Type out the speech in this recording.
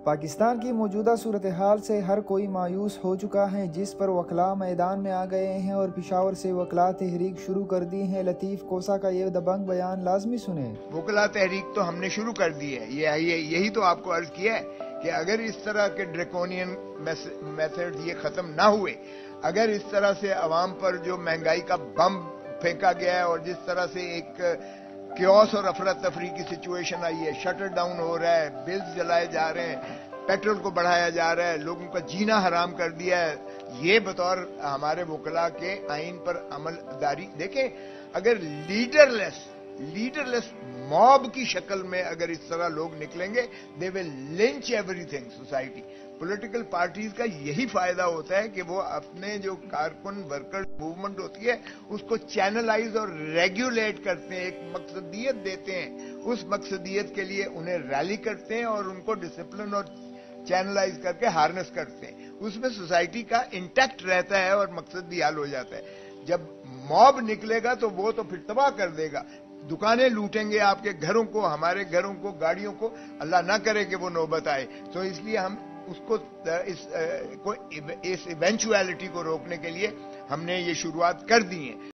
پاکستان کی موجودہ صورتحال سے ہر کوئی مایوس ہو چکا ہے، جس پر وکلاء میدان میں آ گئے ہیں اور پشاور سے وکلاء تحریک شروع کر دی ہے۔ لطیف کوسہ کا یہ دبنگ بیان لازمی سنیں۔ وکلاء تحریک تو ہم نے شروع کر دی ہے، یہی تو آپ کو عرض کیا ہے کہ اگر اس طرح کے ڈریکونین میتھڈ یہ ختم نہ ہوئے، اگر اس طرح سے عوام پر جو مہنگائی کا بم پھینکا گیا ہے اور جس طرح سے ایک کیوس اور افراتفری کی سچویشن آئی ہے، شٹر ڈاؤن ہو رہا ہے، بلز جلائے جا رہے ہیں، پیٹرول کو بڑھایا جا رہا ہے، لوگوں کا جینا حرام کر دیا ہے، یہ بطور ہمارے وکلاء کے آئین پر عمل داری دیکھیں، اگر لیڈرلیس موب کی شکل میں اگر اس طرح لوگ نکلیں گے، they will launch every thing society. Political parties کا یہی فائدہ ہوتا ہے کہ وہ اپنے جو کارکن ورکر موومنٹ ہوتی ہے اس کو چینلائز اور ریگولیٹ کرتے ہیں، ایک مقصدیت دیتے ہیں، اس مقصدیت کے لیے انہیں ریلی کرتے ہیں اور ان کو ڈسپلن اور چینلائز کر کے ہارنس کرتے ہیں، اس میں سوسائٹی کا انٹیکٹ رہتا ہے اور مقصد بھی حل ہو جاتا ہے۔ جب موب نکلے گا تو وہ تو پھر تباہ کر دے گا، دکانیں لوٹیں گے، آپ کے گھروں کو، ہمارے گھروں کو، گاڑیوں کو، اللہ نہ کرے کہ وہ نوبت آئے۔ تو اس لیے ہم اس کو اس ایونچویلٹی کو روکنے کے لیے ہم نے یہ شروعات کر دی ہیں۔